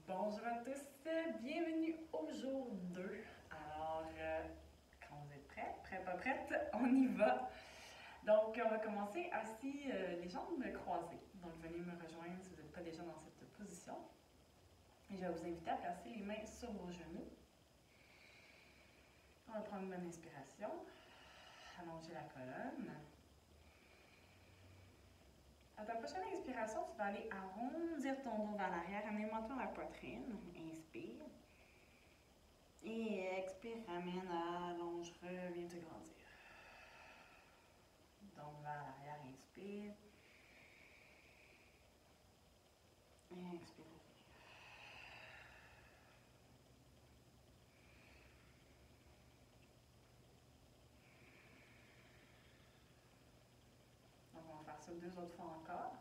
Bonjour à tous, bienvenue au jour 2. Alors, quand vous êtes prêts, pas prête, on y va. Donc, on va commencer assis, les jambes croisées. Donc, venez me rejoindre si vous n'êtes pas déjà dans cette position. Et je vais vous inviter à placer les mains sur vos genoux. On va prendre une bonne inspiration, allonger la colonne. À ta prochaine inspiration, tu vas aller arrondir ton dos vers l'arrière en aimantant la poitrine. Inspire. Et expire, ramène, allonge, reviens te grandir. Donc vers l'arrière, inspire. Et expire. Donc on va faire ça 2 autres fois encore.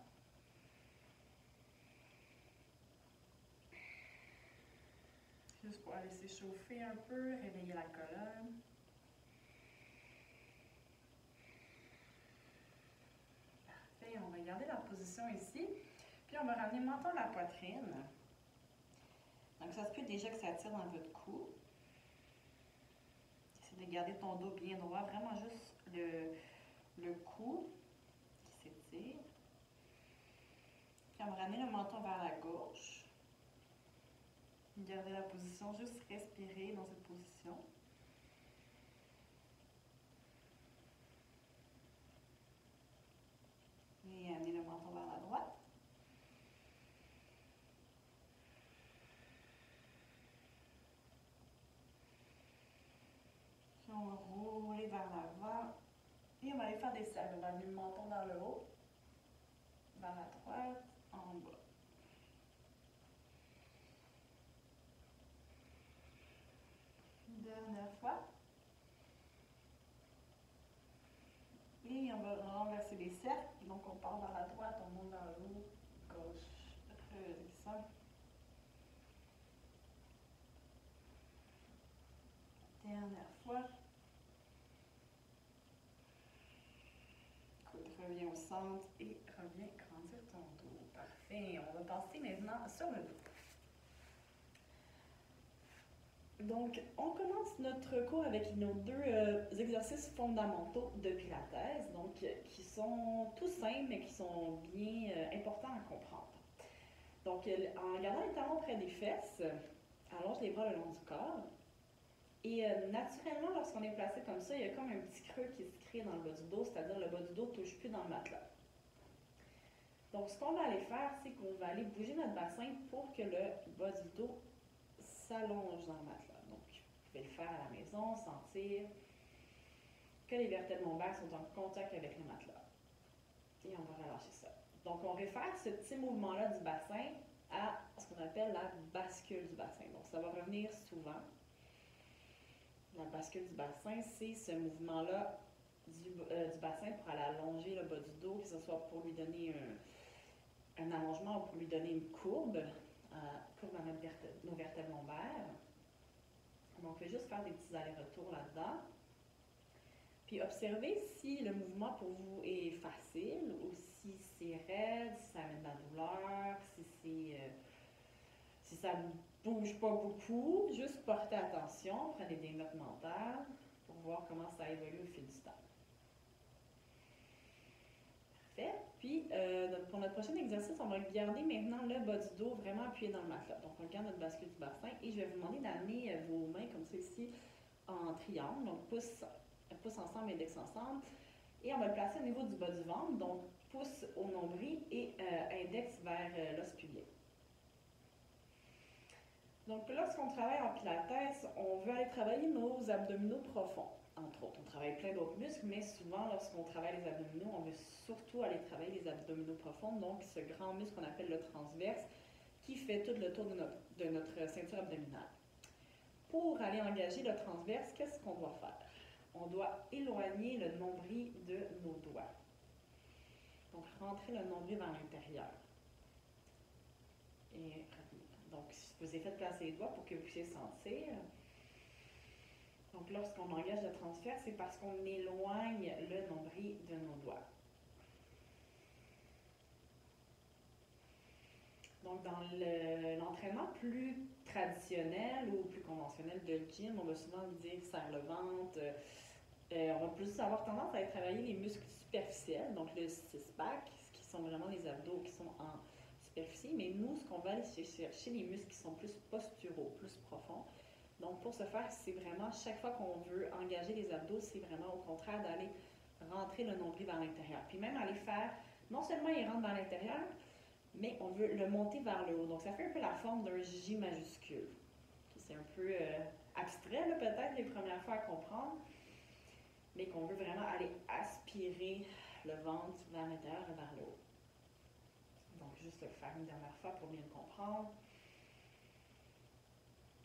Juste pour aller s'échauffer un peu, réveiller la colonne. Parfait, on va garder la position ici. Puis on va ramener le menton à la poitrine. Donc ça se peut déjà que ça tire dans votre cou. Essayez de garder ton dos bien droit, vraiment juste le cou qui s'étire. Puis on va ramener le menton vers la gauche. Gardez la position, juste respirer dans cette position. Et amener le menton vers la droite. Puis on va rouler vers l'avant. Et on va aller faire des cercles. On va amener le menton vers le haut, vers la droite, en bas. Dernière fois. Et on va renverser les cercles. Donc on part vers la droite, on monte vers le haut, gauche, redescend. Dernière fois. Écoute, reviens au centre et reviens grandir ton dos. Parfait. On va passer maintenant sur le dos. Donc, on commence notre cours avec nos 2 exercices fondamentaux de Pilates, donc qui sont tout simples, mais qui sont bien importants à comprendre. Donc, en gardant les talons près des fesses, allonge les bras le long du corps. Et naturellement, lorsqu'on est placé comme ça, il y a comme un petit creux qui se crée dans le bas du dos, c'est-à-dire le bas du dos ne touche plus dans le matelas. Donc, ce qu'on va aller faire, c'est qu'on va aller bouger notre bassin pour que le bas du dos s'allonge dans le matelas. Donc, vous pouvez le faire à la maison, sentir que les vertèbres lombaires sont en contact avec le matelas. Et on va relâcher ça. Donc, on réfère ce petit mouvement-là du bassin à ce qu'on appelle la bascule du bassin. Donc, ça va revenir souvent. La bascule du bassin, c'est ce mouvement-là du bassin pour aller allonger le bas du dos, que ce soit pour lui donner un allongement ou pour lui donner une courbe dans nos vertèbres lombaires. Donc, on peut juste faire des petits allers-retours là-dedans. Puis, observez si le mouvement pour vous est facile ou si c'est raide, si ça amène de la douleur, si ça ne bouge pas beaucoup. Juste portez attention, prenez des notes mentales pour voir comment ça évolue au fil du temps. Parfait. Puis, pour notre prochain exercice, on va garder maintenant le bas du dos vraiment appuyé dans le matelas. Donc, on regarde notre bascule du bassin et je vais vous demander d'amener vos mains comme ça ici en triangle. Donc, pouce ensemble, index ensemble. Et on va le placer au niveau du bas du ventre. Donc, pouce au nombril et index vers l'os pubien. Donc, lorsqu'on travaille en pilates, on veut aller travailler nos abdominaux profonds. Entre autres, on travaille plein d'autres muscles, mais souvent, lorsqu'on travaille les abdominaux, on veut surtout aller travailler les abdominaux profonds, donc ce grand muscle qu'on appelle le transverse, qui fait tout le tour de notre ceinture abdominale. Pour aller engager le transverse, qu'est-ce qu'on doit faire? On doit éloigner le nombril de nos doigts. Donc, rentrer le nombril dans l'intérieur. Et donc, je vous ai fait placer les doigts pour que vous puissiez sentir. Donc, lorsqu'on engage le transfert, c'est parce qu'on éloigne le nombril de nos doigts. Donc, dans l'entraînement plus traditionnel ou plus conventionnel de gym, on va souvent dire serre le ventre. On va plus avoir tendance à travailler les muscles superficiels, donc le six-pack, qui sont vraiment les abdos qui sont en superficie. Mais nous, ce qu'on va aller chercher, les muscles qui sont plus posturaux, plus profonds. Donc, pour ce faire, c'est vraiment, chaque fois qu'on veut engager les abdos, c'est vraiment au contraire d'aller rentrer le nombril vers l'intérieur. Puis même aller faire, non seulement il rentre dans l'intérieur, mais on veut le monter vers le haut. Donc, ça fait un peu la forme d'un J majuscule. C'est un peu abstrait, peut-être, les premières fois à comprendre, mais qu'on veut vraiment aller aspirer le ventre vers l'intérieur et vers le haut. Donc, juste le faire une dernière fois pour bien le comprendre.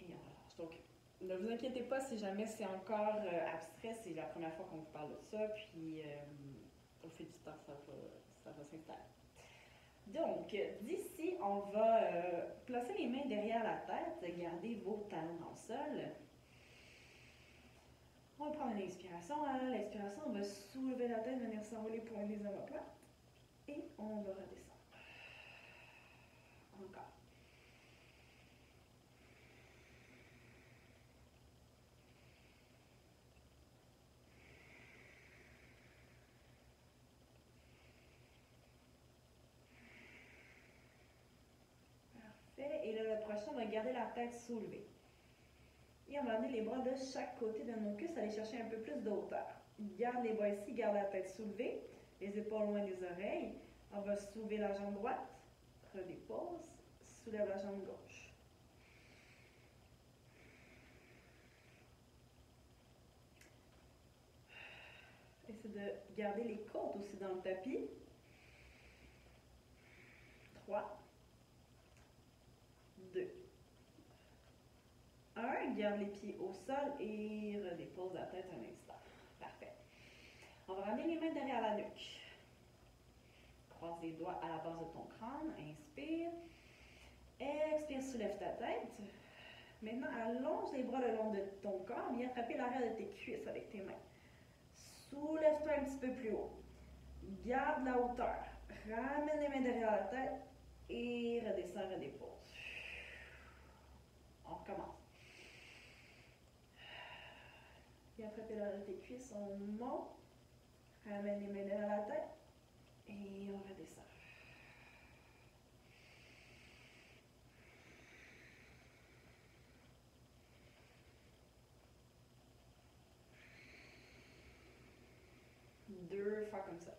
Et on relâche. Donc, ne vous inquiétez pas si jamais c'est encore abstrait, c'est la première fois qu'on vous parle de ça, puis au fil du temps, ça va s'installer. Donc, d'ici, on va placer les mains derrière la tête, garder vos talons dans le sol. On va prendre une inspiration. À l'expiration, on va soulever la tête, venir s'envoler les poings des omoplates. Et on va redescendre. Encore. Parfait. Et là, le prochain, on va garder la tête soulevée. Et on va amener les bras de chaque côté de nos cuisses, aller chercher un peu plus de hauteur. Garde les bras ici, garde la tête soulevée, les épaules loin des oreilles. On va soulever la jambe droite, redépose, soulève la jambe gauche. Essaie de garder les côtes aussi dans le tapis. 3, 2, 1. Garde les pieds au sol et redépose la tête un instant. Parfait. On va ramener les mains derrière la nuque. Croise les doigts à la base de ton crâne. Inspire. Expire, soulève ta tête. Maintenant, allonge les bras le long de ton corps. Viens attraper l'arrière de tes cuisses avec tes mains. Soulève-toi un petit peu plus haut. Garde la hauteur. Ramène les mains derrière la tête et redescends, redépose. On recommence. Viens attraper l'arrière de tes cuisses. On monte. Ramène les mains derrière la tête et on redescend. Deux fois comme ça.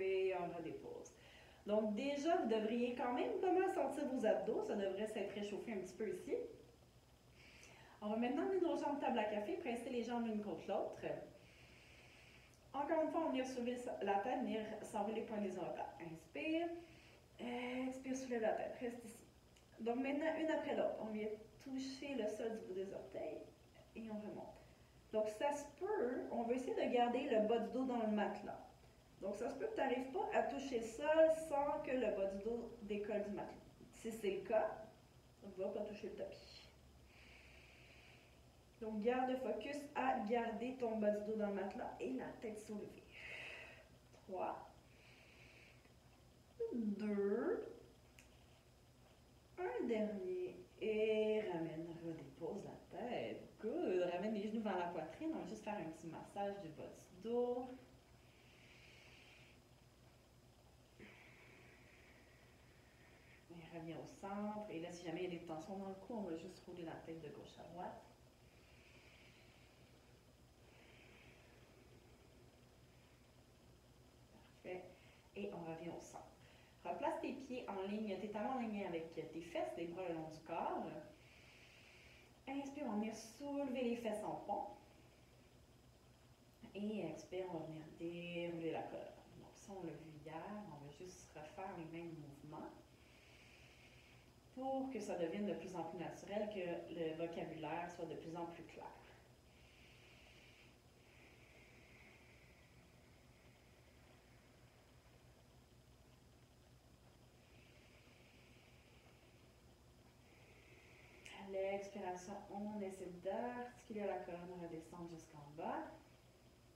Et on redépose. Donc déjà, vous devriez quand même pas mal sentir vos abdos. Ça devrait s'être réchauffé un petit peu ici. On va maintenant mettre nos jambes table à café, presser les jambes l'une contre l'autre. Encore une fois, on vient soulever la tête, venir s'enrouler les poings des omoplates. Inspire. Expire, soulève la tête. Reste ici. Donc maintenant, une après l'autre, on vient toucher le sol du bout des orteils et on remonte. Donc ça se peut, on va essayer de garder le bas du dos dans le matelas. Donc ça se peut que tu n'arrives pas à toucher le sol sans que le bas du dos décolle du matelas. Si c'est le cas, on ne va pas toucher le tapis. Donc garde le focus à garder ton bas du dos dans le matelas et la tête soulevée. 3, 2, un dernier. Et ramène, redépose la tête. Good. Ramène les genoux vers la poitrine. On va juste faire un petit massage du bas du dos. Et reviens au centre. Et là, si jamais il y a des tensions dans le cou, on va juste rouler la tête de gauche à droite. Parfait. Et on revient au centre. Replace tes pieds en ligne, tes talons en ligne avec tes fesses, les bras le long du corps. Inspire, on va venir soulever les fesses en pont. Et expire, on va venir dérouler la colonne. Donc ça, on l'a vu hier, on va juste refaire les mêmes mouvements pour que ça devienne de plus en plus naturel, que le vocabulaire soit de plus en plus clair. Expiration, on essaie d'articuler la colonne, redescendre jusqu'en bas.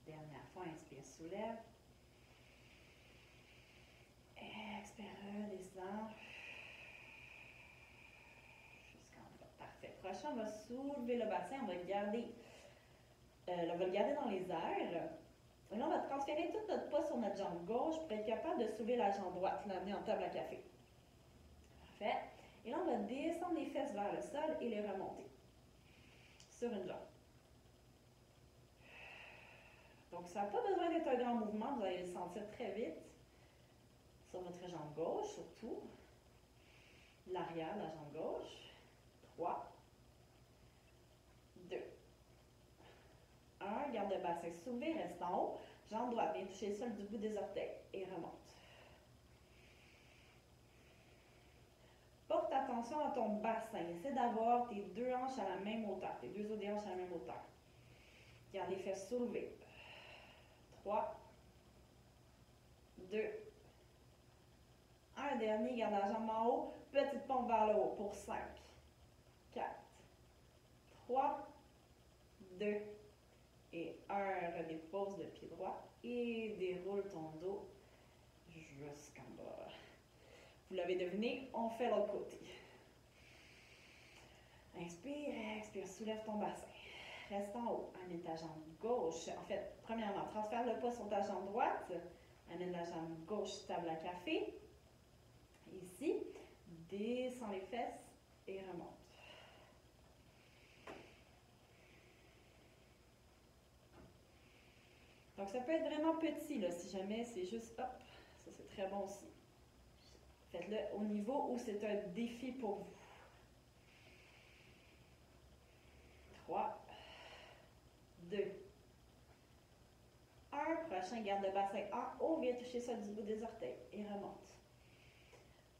Dernière fois, inspire, soulève. Expire, redescend. Jusqu'en bas. Parfait. Prochain, on va soulever le bassin. On va le garder, dans les airs. Et là, on va transférer tout notre poids sur notre jambe gauche pour être capable de soulever la jambe droite, l'amener en table à café. Parfait. Et là, on va descendre les fesses vers le sol et les remonter sur une jambe. Donc, ça n'a pas besoin d'être un grand mouvement, vous allez le sentir très vite sur votre jambe gauche, surtout. L'arrière de la jambe gauche. 3, 2, 1. Garde le bassin soulevé, reste en haut. Jambe droite, viens toucher le sol du bout des orteils et remonte. Porte attention à ton bassin. Essaie d'avoir tes deux hanches à la même hauteur, tes deux os des hanches à la même hauteur. Garde les fesses soulevées. 3, 2, 1. Dernier, garde la jambe en haut. Petite pompe vers le haut pour 5, 4, 3, 2 et 1. Redépose le pied droit et déroule ton dos jusqu'en bas. Vous l'avez deviné, on fait l'autre côté. Inspire, expire, soulève ton bassin. Reste en haut, amène ta jambe gauche. En fait, premièrement, transfère le poids sur ta jambe droite. Amène la jambe gauche, table à café. Ici, descends les fesses et remonte. Donc, ça peut être vraiment petit, là, si jamais c'est juste, hop, ça c'est très bon aussi. Faites-le au niveau où c'est un défi pour vous. 3, 2, 1. Prochain, garde le bassin en haut, viens toucher ça du bout des orteils et remonte.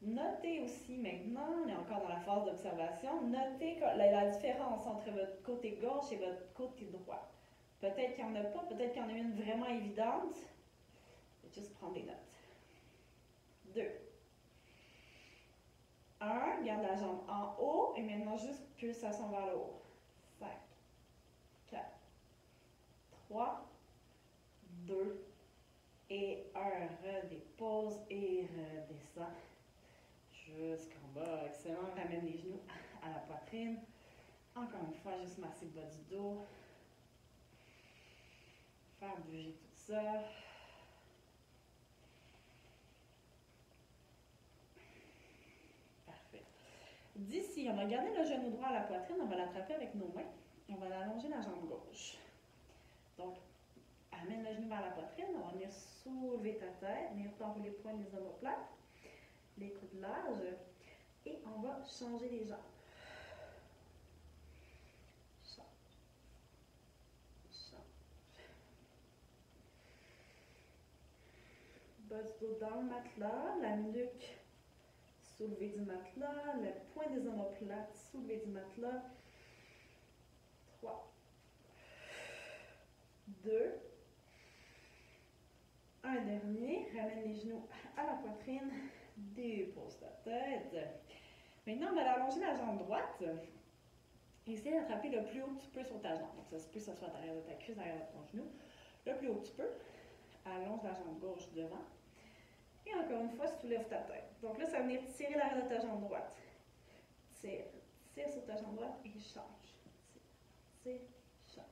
Notez aussi maintenant, on est encore dans la phase d'observation, notez la différence entre votre côté gauche et votre côté droit. Peut-être qu'il n'y en a pas, peut-être qu'il y en a une vraiment évidente. Je vais juste prendre des notes. 2, 1, garde la jambe en haut et maintenant juste pulsation vers le haut. 5, 4, 3, 2 et 1. Redépose et redescend jusqu'en bas. Excellent. Ramène les genoux à la poitrine. Encore une fois, juste masser le bas du dos. Faire bouger tout ça. Parfait. D'ici, on va garder le genou droit à la poitrine. On va l'attraper avec nos mains. On va allonger la jambe gauche. Donc, amène le genou vers la poitrine. On va venir soulever ta tête. Venir t'enrouler les poings des omoplates. Les coudes larges. Et on va changer les jambes. Change. Change. Bas du dos dans le matelas. La nuque soulevée du matelas. Le point des omoplates soulevé du matelas. 3, 2, 1 dernier. Ramène les genoux à la poitrine. Dépose ta tête. Maintenant, on va allonger la jambe droite. Essaye d'attraper le plus haut que tu peux sur ta jambe. Donc, ça se peut que ce soit à l'arrière de ta cuisse, à l'arrière de ton genou. Le plus haut que tu peux. Allonge la jambe gauche devant. Et encore une fois, soulève ta tête. Donc là, ça va venir tirer l'arrière de ta jambe droite. Tire, tire sur ta jambe droite et change. Tire, change.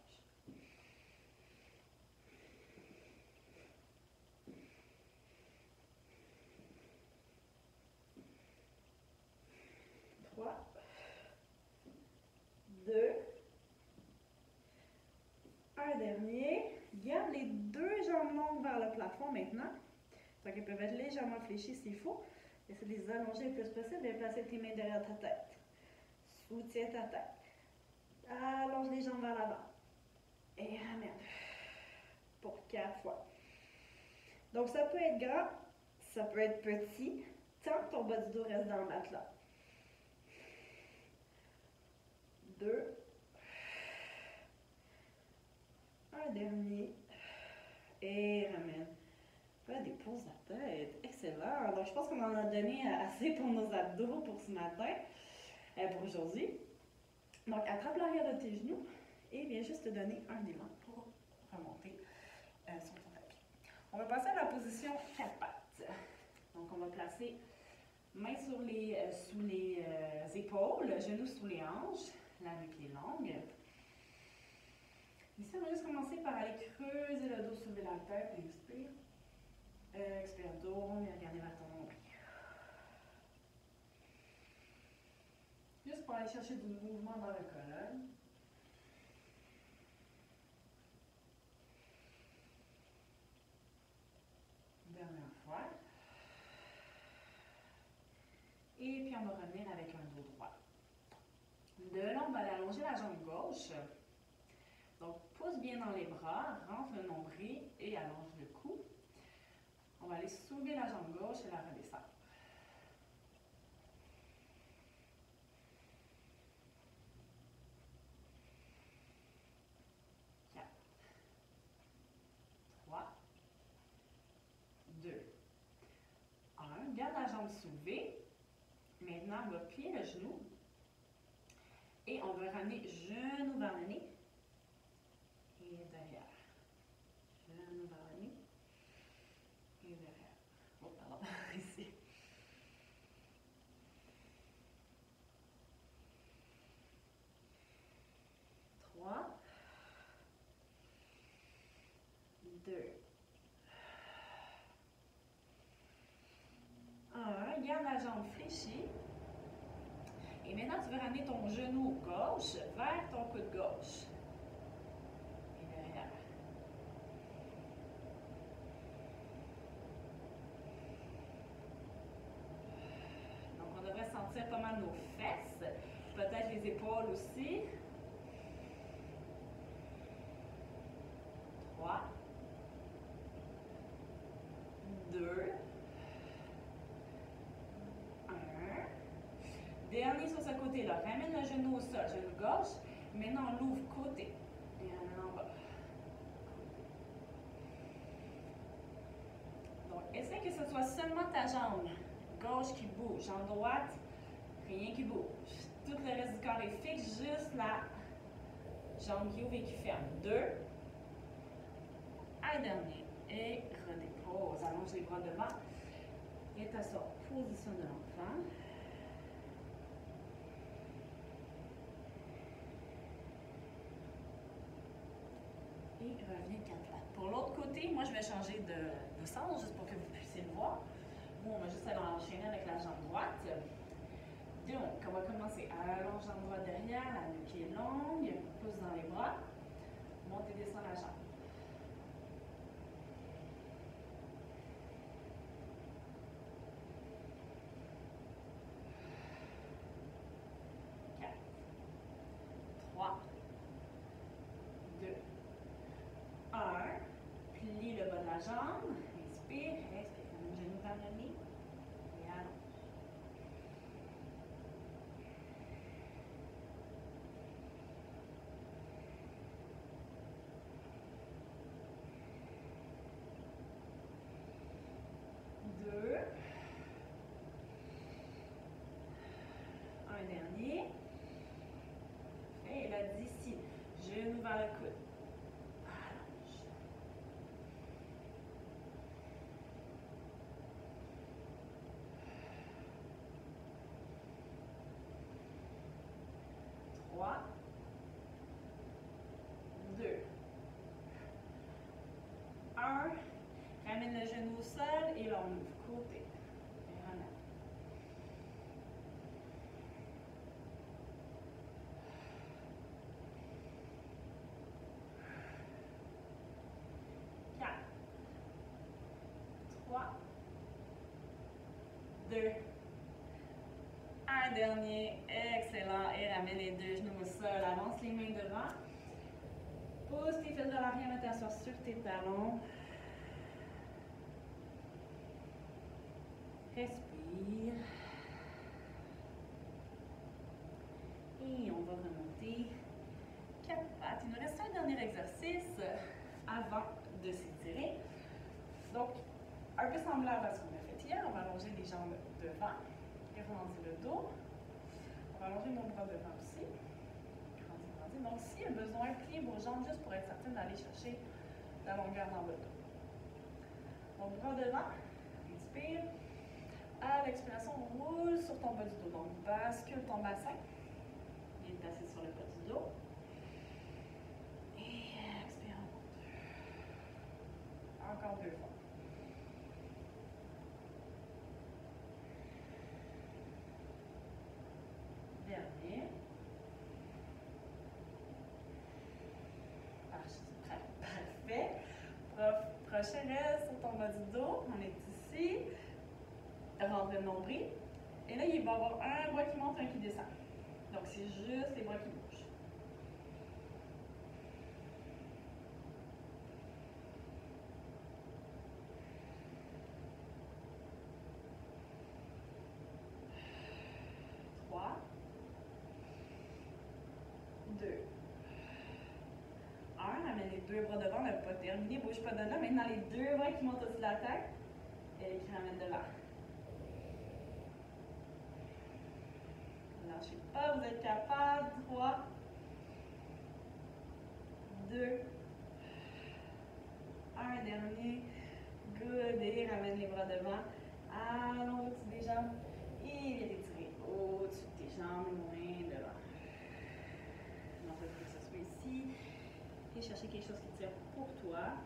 Un dernier. Garde les deux jambes longues vers le plafond maintenant. Donc, elles peuvent être légèrement fléchies s'il faut. Essaie de les allonger le plus possible et placer tes mains derrière ta tête. Soutiens ta tête. Allonge les jambes vers l'avant. Et ramène. Pour 4 fois. Donc, ça peut être grand, ça peut être petit, tant que ton bas du dos reste dans le matelas. 2. Un dernier. Et ramène. Dépose la tête. Excellent. Donc, je pense qu'on en a donné assez pour nos abdos pour ce matin, pour aujourd'hui. Donc, attrape l'arrière de tes genoux et viens juste te donner un élan pour remonter sur ton tapis. On va passer à la position 4 pattes. Donc, on va placer mains sous les épaules, genoux sous les hanches, la nuque est longue. Ici, on va juste commencer par aller creuser le dos, soulever la tête, inspire. Expire, tourne et regardez vers ton nombril. Juste pour aller chercher du mouvement dans la colonne. Dernière fois. Et puis on va revenir avec un dos droit. De là, on va aller allonger la jambe gauche. Donc, pousse bien dans les bras, rentre le nombril et allonge le cou. On va aller soulever la jambe gauche et la redescendre. 4, 3, 2, 1. Garde la jambe soulevée. Maintenant, on va plier le genou. Et on va ramener genou vers le nez. Et derrière. Genou vers le nez. Et derrière. Oh, pardon. Ici. 3, 2, 1. Garde la jambe fléchie. Et maintenant, tu vas ramener ton genou gauche vers ton coude gauche. Et derrière. Donc, on devrait sentir pas mal nos fesses, peut-être les épaules aussi. 3, 2, 1. Dernier sur ce côté-là. Ramène le genou au sol, genou gauche. Maintenant, on l'ouvre côté. Et ramène en bas. Donc, essaie que ce soit seulement ta jambe gauche qui bouge. Jambe droite, rien qui bouge. Tout le reste du corps est fixe, juste la jambe qui ouvre et qui ferme. 2. Un dernier. Et redépose. Allonge les bras devant. Et t'assois. Position de l'enfant. Et reviens 4 pattes. Pour l'autre côté, moi je vais changer de sens juste pour que vous puissiez le voir. Nous, on va juste aller enchaîner avec la jambe droite. Donc, on va commencer. Allonge jambe droite derrière, la nuque est longue, pousse dans les bras, monte et descend la jambe. 4, 3, 2, 1. Plie le bas de la jambe. Inspire, expire. Ramène le genou vers le nez. Et allonge. 2. Un dernier. Et là, d'ici, genou vers le coude. Allonge. 3, 2, 1. Ramène le genou au sol et là, on ouvre côté. Et ramène. 4, 3, 2, un dernier. Excellent. Et ramène les deux genoux au sol. Avance les mains devant. Pousse tes fesses vers l'arrière, t'assois sur tes talons. Respire. Et on va remonter 4 pattes. Il nous reste un dernier exercice avant de s'étirer. Donc, un peu semblable à ce qu'on a fait hier. On va allonger les jambes devant et relancer le dos. On va allonger nos bras devant aussi. ressenti. Donc, s'il y a besoin, pliez vos jambes juste pour être certaine d'aller chercher la longueur dans votre dos. Donc, bras devant, inspire. À l'expiration, roule sur ton bas du dos. Donc, bascule ton bassin. Il est placé sur le bas du dos. Et expire, on monte. Encore 2 fois. Dernier. Parfait. Prochain reste sur ton bas du dos. On est ici. Rentre le nombril. Et là, il va y avoir un bras qui monte, un qui descend. Donc, c'est juste les bras qui bougent. Trois. 2. 1. Ramène les 2 bras devant. On n'a pas terminé. Bouge pas de là. Maintenant, les 2 bras qui montent au-dessus de la tête et qui ramènent devant. Lâchez pas, vous êtes capable. 3, 2, 1, dernier. Good. Et ramène les bras devant. Allons au-dessus des jambes. Et viens étirer au-dessus de tes jambes, loin devant. Non, il faut que ça soit ici. Et chercher quelque chose qui tire pour toi.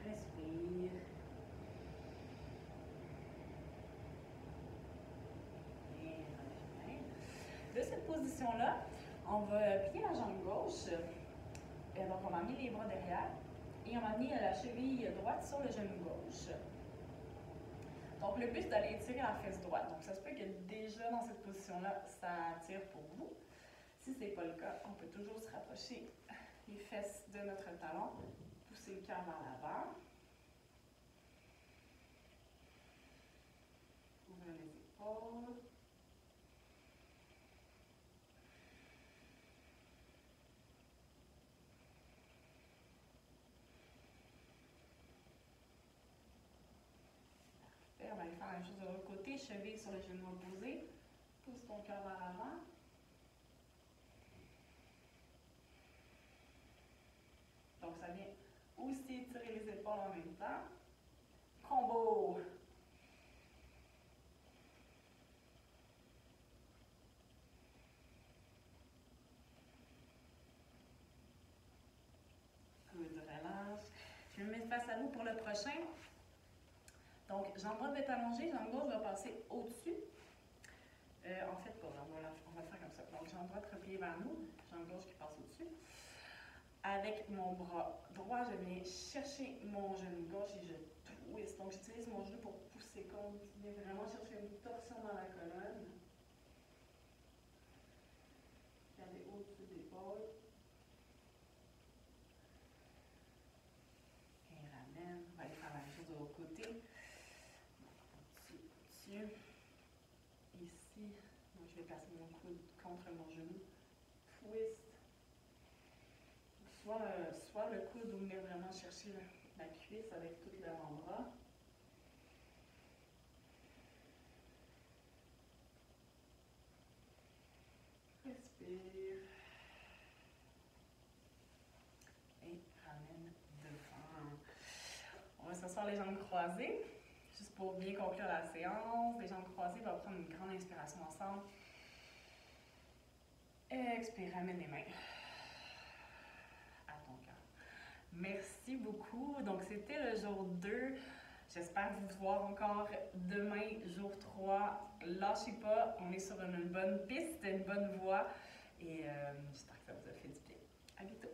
Respire. De cette position-là, on va plier la jambe gauche. Donc, on va amener les bras derrière et on va amener la cheville droite sur le genou gauche. Donc, le but, c'est d'aller étirer la fesse droite. Donc, ça se peut que déjà dans cette position-là, ça tire pour vous. Si ce n'est pas le cas, on peut toujours se rapprocher les fesses de notre talon, pousser le cœur vers l'avant. Ouvrir les épaules. On va aller faire la même chose de l'autre côté, cheville sur le genou opposé. Pousse ton cœur vers l'avant. Donc, ça vient aussi étirer les épaules en même temps. Combo! Good, relâche. Je vais me mettre face à vous pour le prochain. Donc, jambe droite va être allongée, jambe gauche va passer au-dessus. En fait, pas, on va le faire comme ça. Donc, jambe droite repliée vers nous, jambe gauche qui passe au-dessus. Avec mon bras droit, je viens chercher mon genou gauche et je twist. Donc, j'utilise mon genou pour pousser contre. Je viens vraiment chercher une torsion dans la colonne. Regardez au-dessus des épaules. Et ramène. On va aller faire la même chose de l'autre côté. Au-dessus. Ici. Donc, je vais placer mon coude contre mon genou. Twist. Soit le coude, vous venez vraiment chercher la cuisse avec tout l'avant-bras. Respire. Et ramène devant. On va s'asseoir les jambes croisées. Juste pour bien conclure la séance. Les jambes croisées, on va prendre une grande inspiration ensemble. Expire, ramène les mains. Merci beaucoup. Donc, c'était le jour 2. J'espère vous voir encore demain, jour 3. Lâchez pas, on est sur une bonne piste, une bonne voie. Et j'espère que ça vous a fait du bien. À bientôt.